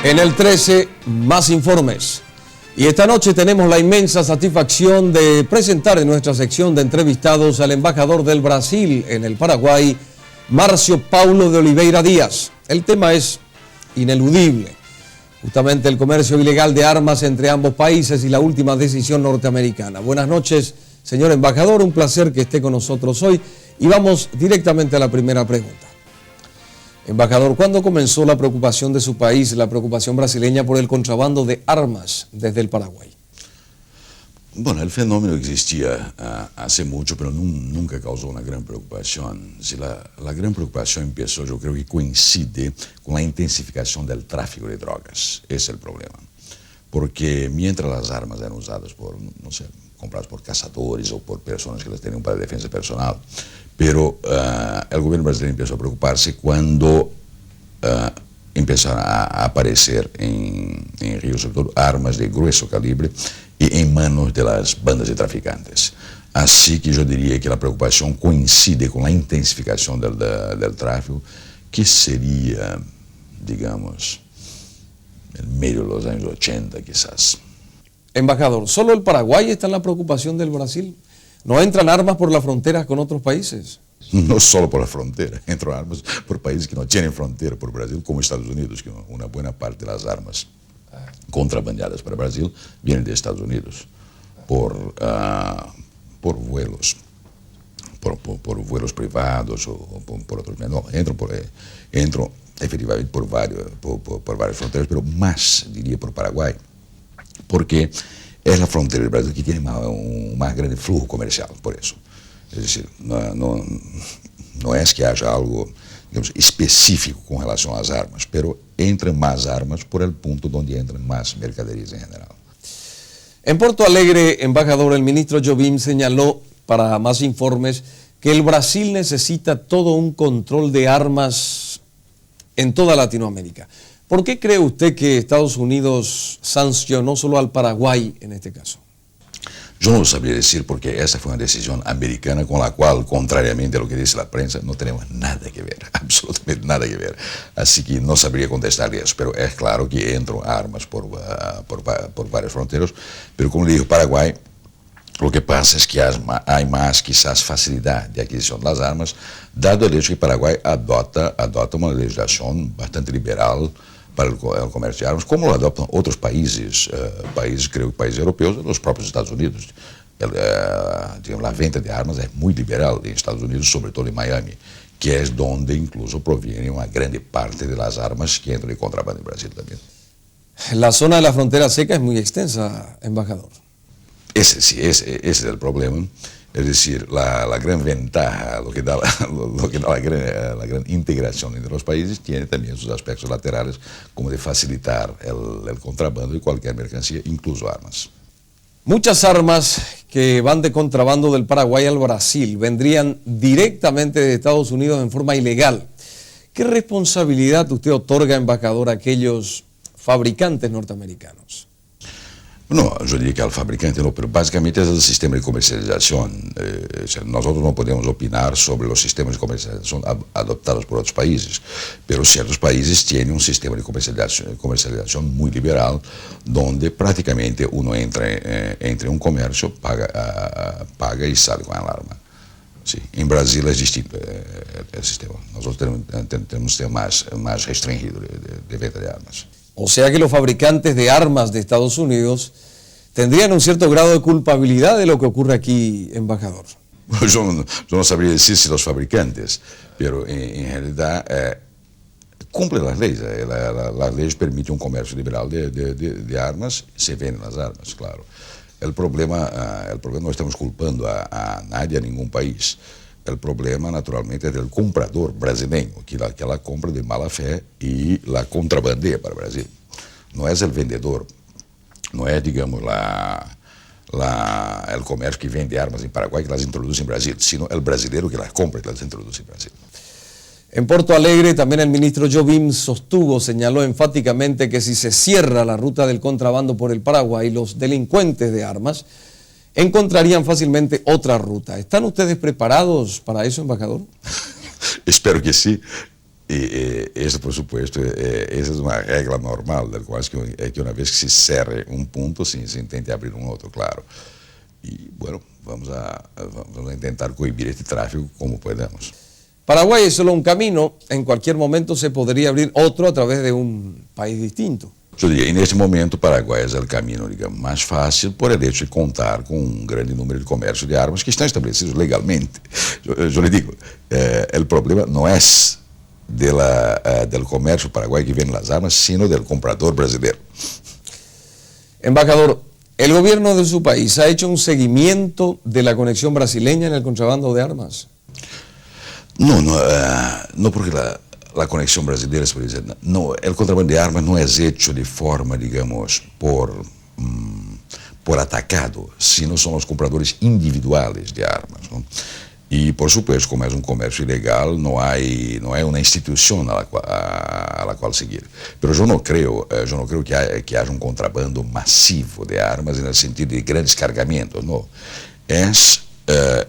En el 13, más informes. Y esta noche tenemos la inmensa satisfacción de presentar en nuestra sección de entrevistados al embajador del Brasil en el Paraguay, Márcio Paulo de Oliveira Díaz. El tema es ineludible. Justamente el comercio ilegal de armas entre ambos países y la última decisión norteamericana. Buenas noches, señor embajador. Un placer que esté con nosotros hoy. Y vamos directamente a la primera pregunta. Embajador, ¿cuándo comenzó la preocupación de su país, la preocupación brasileña por el contrabando de armas desde el Paraguay? Bueno, el fenómeno existía hace mucho, pero nunca causó una gran preocupación. Si la gran preocupación empezó, yo creo que coincide con la intensificación del tráfico de drogas. Ese es el problema. Porque mientras las armas eran usadas por, no sé, compradas por cazadores o por personas que las tenían para defensa personal, pero el gobierno brasileño empezó a preocuparse cuando empezaron a aparecer en Río, sobre todo, armas de grueso calibre y en manos de las bandas de traficantes. Así que yo diría que la preocupación coincide con la intensificación del tráfico, que sería, digamos, en medio de los años 80 quizás. Embajador, ¿solo el Paraguay está en la preocupación del Brasil? ¿No entran armas por las fronteras con otros países? No solo por la frontera, entran armas por países que no tienen frontera por Brasil, como Estados Unidos, que una buena parte de las armas contrabandeadas para Brasil vienen de Estados Unidos por vuelos, por vuelos privados o por otros. No, entran efectivamente por varias fronteras, pero más, diría, por Paraguay, porque es la frontera del Brasil que tiene un más grande flujo comercial, por eso. Es decir, no es que haya algo, digamos, específico con relación a las armas, pero entran más armas por el punto donde entran más mercaderías en general. En Porto Alegre, embajador, el ministro Jobim señaló para más informes que el Brasil necesita todo un control de armas en toda Latinoamérica. ¿Por qué cree usted que Estados Unidos sancionó solo al Paraguay en este caso? Yo no lo sabría decir porque esa fue una decisión americana con la cual, contrariamente a lo que dice la prensa, no tenemos nada que ver, absolutamente nada que ver. Así que no sabría contestarle eso, pero es claro que entran armas por varias fronteras. Pero como le digo, Paraguay, lo que pasa es que hay más quizás facilidad de adquisición de las armas, dado el hecho que Paraguay adopta una legislación bastante liberal para el comercio de armas, como lo adoptan otros países, creo que países europeos y los propios Estados Unidos. Digamos, la venta de armas es muy liberal en Estados Unidos, sobre todo en Miami, que es donde incluso proviene una grande parte de las armas que entran de contrabando en Brasil también. La zona de la frontera seca es muy extensa, embajador. Ese es el problema. Es decir, la gran ventaja, lo que da la gran integración entre los países, tiene también sus aspectos laterales, como de facilitar el contrabando de cualquier mercancía, incluso armas. Muchas armas que van de contrabando del Paraguay al Brasil vendrían directamente de Estados Unidos en forma ilegal. ¿Qué responsabilidad usted otorga, embajador, a aquellos fabricantes norteamericanos? No, yo diría que al fabricante no, pero básicamente es el sistema de comercialización. Nosotros no podemos opinar sobre los sistemas de comercialización adoptados por otros países, pero ciertos países tienen un sistema de comercialización muy liberal, donde prácticamente uno entra en un comercio, paga y sale con el arma. Sí, en Brasil es distinto el sistema. Nosotros tenemos un sistema más restringido de venta de armas. O sea que los fabricantes de armas de Estados Unidos tendrían un cierto grado de culpabilidad de lo que ocurre aquí, embajador. Yo no sabría decir si los fabricantes, pero en realidad cumplen las leyes. Las leyes permiten un comercio liberal de armas, se venden las armas, claro. El problema no estamos culpando a nadie, a ningún país. El problema, naturalmente, es del comprador brasileño, que la compra de mala fe y la contrabandea para Brasil. No es el vendedor, no es, digamos, el comercio que vende armas en Paraguay que las introduce en Brasil, sino el brasileño que las compra y las introduce en Brasil. En Porto Alegre también el ministro Jobim señaló enfáticamente que si se cierra la ruta del contrabando por el Paraguay, los delincuentes de armas encontrarían fácilmente otra ruta. ¿Están ustedes preparados para eso, embajador? Espero que sí. Essa, por supuesto, essa é uma regra normal, da qual é que uma vez que se cerre um ponto, sim, se intente abrir um outro, claro. E, bueno, vamos a tentar coibir este tráfico como podamos. Paraguay es solo un camino, en cualquier momento se podría abrir otro a través de un país distinto. Eu diria, e neste momento, o Paraguai é o caminho, digamos, mais fácil por el hecho de contar com um grande número de comércio de armas que estão estabelecidos legalmente. Eu lhe digo, o problema não é del comercio paraguayo que vende las armas, sino del comprador brasileño. Embajador, ¿el gobierno de su país ha hecho un seguimiento de la conexión brasileña en el contrabando de armas? No, porque la conexión brasileña, por ejemplo, no, el contrabando de armas no es hecho de forma, digamos, por atacado, sino son los compradores individuales de armas, ¿no? E, por supuesto, como é um comércio ilegal, não há uma instituição a la qual seguir. Mas eu não creio que haja um contrabando massivo de armas no sentido de grandes cargamentos. Não.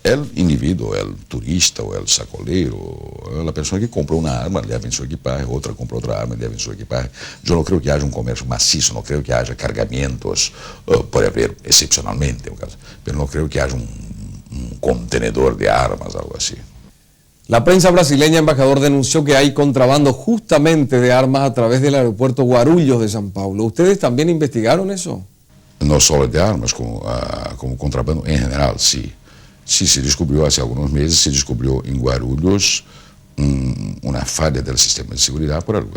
É o indivíduo, o turista, o sacoleiro, a pessoa que compra uma arma, leva em sua equipagem, outra compra outra arma, leva em sua equipagem. Eu não creio que haja um comércio maciço, não creio que haja cargamentos, pode haver excepcionalmente, mas não creio que haja um contenedor de armas, algo así. La prensa brasileña, embajador, denunció que hay contrabando justamente de armas a través del aeropuerto Guarulhos de San Paulo. ¿Ustedes también investigaron eso? No solo de armas, como contrabando en general, sí. Sí, se descubrió hace algunos meses, se descubrió en Guarulhos una falla del sistema de seguridad por el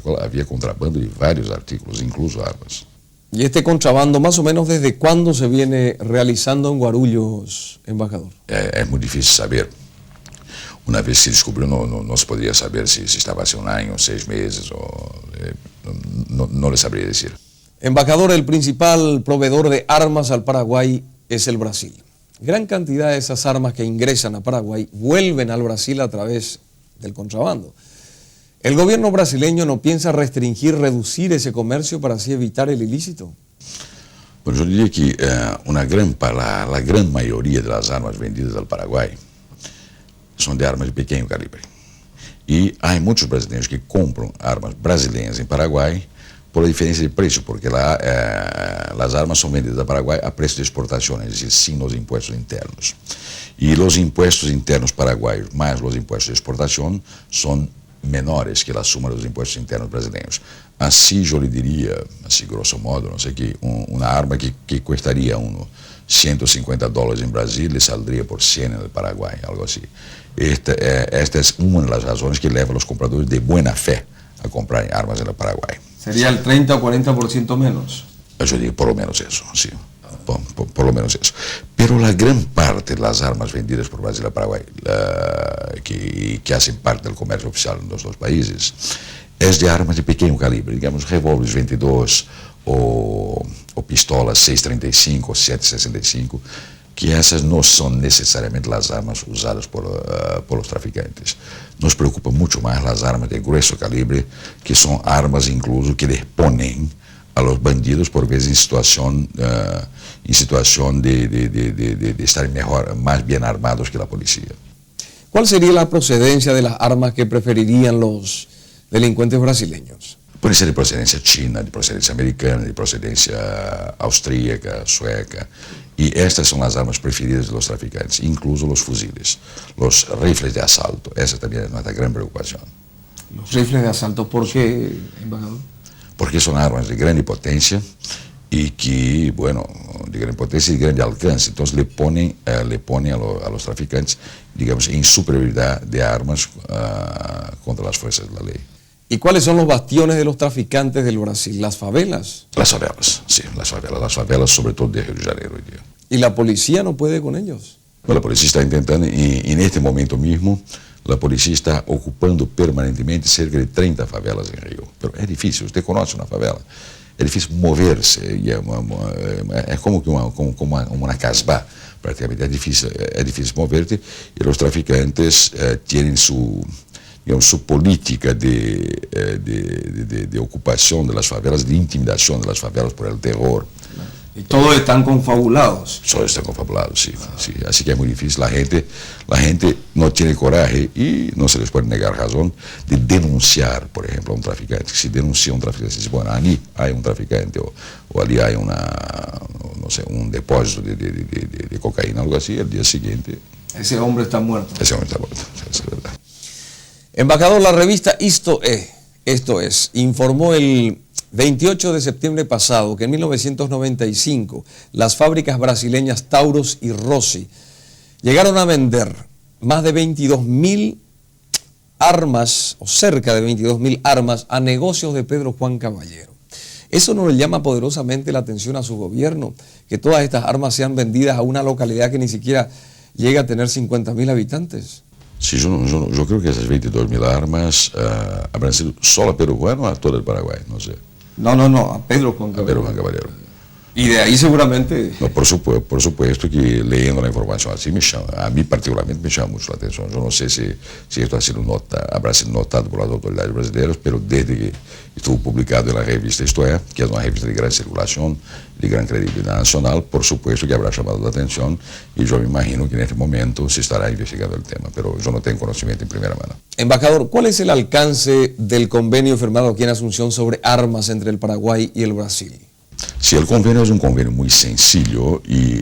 cual había contrabando de varios artículos, incluso armas. ¿Y este contrabando, más o menos, desde cuándo se viene realizando en Guarulhos, embajador? Es muy difícil saber. Una vez se descubrió, no se podría saber si estaba hace un año, 6 meses, no le sabría decir. Embajador, el principal proveedor de armas al Paraguay es el Brasil. Gran cantidad de esas armas que ingresan a Paraguay vuelven al Brasil a través del contrabando. ¿El gobierno brasileño no piensa restringir, reducir ese comercio para así evitar el ilícito? Bueno, yo diría que la gran mayoría de las armas vendidas al Paraguay son de armas de pequeño calibre. Y hay muchos brasileños que compran armas brasileñas en Paraguay por la diferencia de precio, porque las armas son vendidas a Paraguay a precio de exportación, es decir, sin los impuestos internos. Y los impuestos internos paraguayos más los impuestos de exportación son menores que la suma dos impuestos internos brasileiros. Assim, eu lhe diria, assim, grosso modo, não sei que, uma arma que custaria $150 em Brasília, lhe saldria por 100 no Paraguai, algo assim. Esta é uma das razões que leva os compradores de boa fé a comprar armas no Paraguai. Seria o 30 ou 40% menos? Eu diria por lo menos isso, sim. Por lo menos eso. Pero la gran parte de las armas vendidas por Brasil a Paraguay, que hacen parte del comercio oficial en los dos países, es de armas de pequeño calibre, digamos, revólveres 22 o pistolas 6.35 o 7.65, que essas não são necessariamente as armas usadas por os traficantes. Nos preocupa muito mais as armas de grueso calibre, que são armas incluso que disponem a los bandidos por vezes em situação de estar más bien armados que la policía. ¿Cuál sería la procedencia de las armas que preferirían los delincuentes brasileños? Puede ser de procedencia china, de procedencia americana, de procedencia austríaca, sueca. Y estas son las armas preferidas de los traficantes, incluso los fusiles, los rifles de asalto. Esa también es nuestra gran preocupación. ¿Los rifles de asalto por qué, embajador? Porque son armas de grande potencia y que, bueno, de gran potencia y de grande alcance. Entonces le ponen a los traficantes, digamos, en superioridad de armas contra las fuerzas de la ley. ¿Y cuáles son los bastiones de los traficantes del Brasil? ¿Las favelas? Las favelas, sí, las favelas sobre todo de Río de Janeiro hoy día. ¿Y la policía no puede con ellos? Bueno, la policía está intentando, y en este momento mismo, la policía está ocupando permanentemente cerca de 30 favelas en Río. Pero es difícil, usted conoce una favela, es difícil moverse, es como una casbah, prácticamente, es difícil moverte, y los traficantes tienen su política de ocupación de las favelas, de intimidación de las favelas por el terror. Y todos están confabulados. Todos están confabulados, sí, sí. Así que es muy difícil. La gente no tiene coraje y no se les puede negar razón de denunciar, por ejemplo, a un traficante. Si denuncia a un traficante, dice, bueno, allí hay un traficante o allí hay no sé, un depósito de cocaína, algo así, el día siguiente. Ese hombre está muerto. Ese hombre está muerto, es verdad. Embajador, la revista Esto Es, informó el 28 de septiembre pasado que en 1995 las fábricas brasileñas Taurus y Rossi llegaron a vender más de 22.000 armas, o cerca de 22.000 armas, a negocios de Pedro Juan Caballero. ¿Eso no le llama poderosamente la atención a su gobierno? Que todas estas armas sean vendidas a una localidad que ni siquiera llega a tener 50.000 habitantes. Sí, yo creo que esas 22.000 armas habrán sido solo a Pedro Juan o a todo el Paraguay, no sé. No, a Pedro Juan Caballero. A Pedro Juan Caballero. Y de ahí seguramente... No, por supuesto que leyendo la información así a mí particularmente me llama mucho la atención. Yo no sé si esto habrá sido notado por las autoridades brasileñas, pero desde que estuvo publicado en la revista Esto Es, que es una revista de gran circulación, de gran credibilidad nacional, por supuesto que habrá llamado la atención y yo me imagino que en este momento se estará investigando el tema, pero yo no tengo conocimiento en primera mano. Embajador, ¿cuál es el alcance del convenio firmado aquí en Asunción sobre armas entre el Paraguay y el Brasil? Sí, el convenio es un convenio muy sencillo y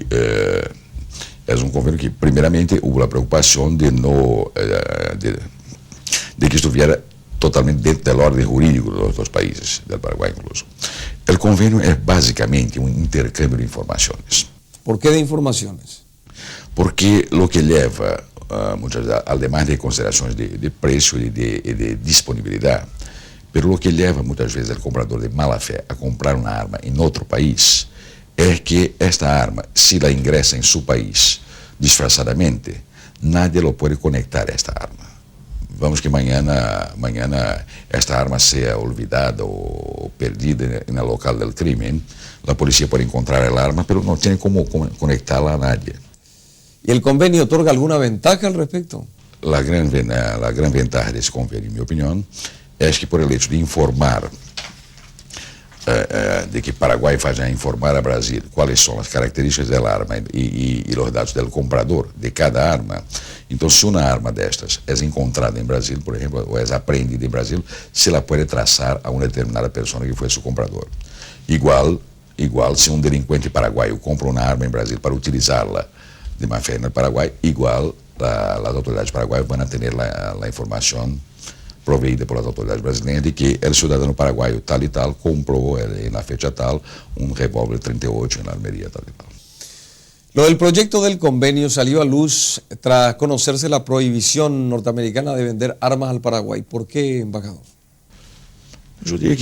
es un convenio que primeramente hubo la preocupación de que estuviera totalmente dentro del orden jurídico de los dos países, del Paraguay incluso. El convenio es básicamente un intercambio de informaciones. ¿Por qué de informaciones? Porque lo que lleva, muchas veces, además de consideraciones de precio y de disponibilidad, pero lo que lleva muchas veces al comprador de mala fe a comprar una arma en otro país es que esta arma, si la ingresa en su país disfrazadamente, nadie lo puede conectar a esta arma. Vamos que mañana esta arma sea olvidada o perdida en el local del crimen, la policía puede encontrar el arma, pero no tiene cómo conectarla a nadie. ¿Y el convenio otorga alguna ventaja al respecto? La gran ventaja de ese convenio, en mi opinión, es que por el hecho de informar, de que Paraguay vaya a informar a Brasil cuáles son las características del arma y los datos del comprador de cada arma, entonces si una arma de estas es encontrada en Brasil, por ejemplo, o es apreendida en Brasil, se la puede trazar a una determinada persona que fue su comprador. Igual si un delincuente paraguayo compra una arma en Brasil para utilizarla de má fe en el Paraguay, igual las autoridades paraguayas van a tener la información proveída por las autoridades brasileñas de que el ciudadano paraguayo tal y tal compró en la fecha tal un revólver 38 en la Almería tal y tal. Lo del proyecto del convenio salió a luz tras conocerse la prohibición norteamericana de vender armas al Paraguay. ¿Por qué, embajador? Yo diría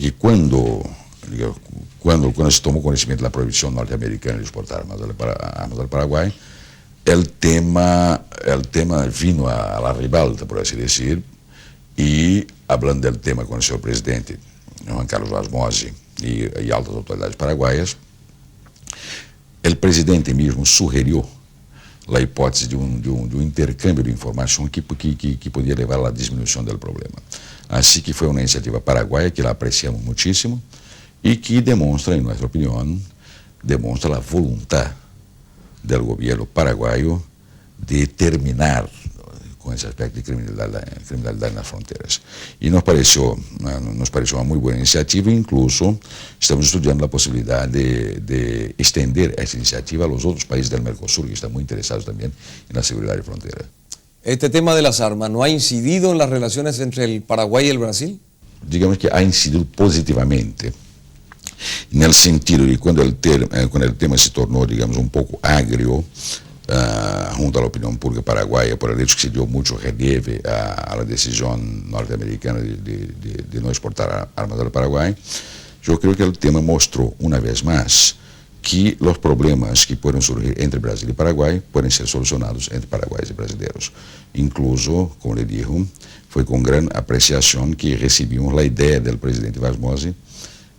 que cuando se tomó conocimiento de la prohibición norteamericana de exportar armas al Paraguay, el tema vino a la ribalta, por así decir, y hablando del tema con el señor presidente, Juan Carlos Wasmosy, y altas autoridades paraguayas, el presidente mismo sugirió la hipótesis de un intercambio de información que podía llevar a la disminución del problema. Así que fue una iniciativa paraguaya que la apreciamos muchísimo y que demuestra, en nuestra opinión, demuestra la voluntad del gobierno paraguayo de terminar con ese aspecto de criminalidad en las fronteras. Y nos pareció una muy buena iniciativa, incluso estamos estudiando la posibilidad de extender esa iniciativa a los otros países del Mercosur que están muy interesados también en la seguridad de frontera. ¿Este tema de las armas no ha incidido en las relaciones entre el Paraguay y el Brasil? Digamos que ha incidido positivamente, en el sentido de cuando el tema se tornó, digamos, un poco agrio, junto a la opinión pública paraguaya, por el hecho que se dio mucho relieve a la decisión norteamericana de no exportar armas al Paraguay, yo creo que el tema mostró una vez más que los problemas que pueden surgir entre Brasil y Paraguay pueden ser solucionados entre paraguayos y brasileños. Incluso, como le dijo, fue con gran apreciación que recibimos la idea del presidente Wasmosy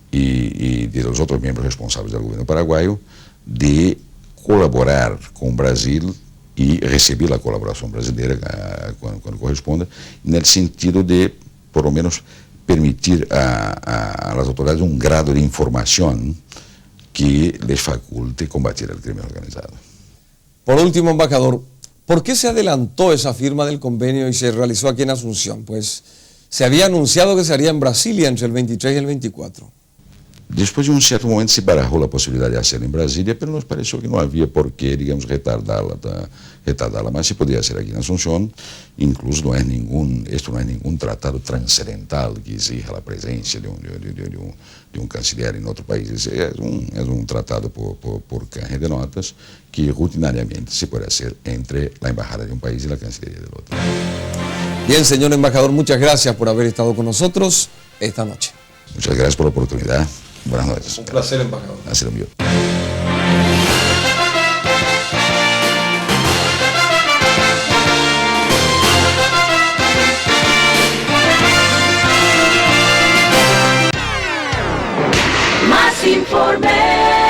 y de los otros miembros responsables del gobierno paraguayo de colaborar con Brasil y recibir la colaboración brasileña cuando corresponda, en el sentido de, por lo menos, permitir a las autoridades un grado de información que les faculte combatir el crimen organizado. Por último, embajador, ¿por qué se adelantó esa firma del convenio y se realizó aquí en Asunción? Pues se había anunciado que se haría en Brasilia entre el 23 y el 24. Después de un cierto momento se barajó la posibilidad de hacerla en Brasilia, pero nos pareció que no había por qué, digamos, retardarla más. Se podía hacer aquí en Asunción. Incluso esto no es ningún tratado transcendental que exija la presencia de un canciller en otro país. Es un tratado por canje de notas que rutinariamente se puede hacer entre la embajada de un país y la cancillería del otro. Bien, señor embajador, muchas gracias por haber estado con nosotros esta noche. Muchas gracias por la oportunidad. Buenas noches. Un placer, embajador. Ha sido mío. Más informes.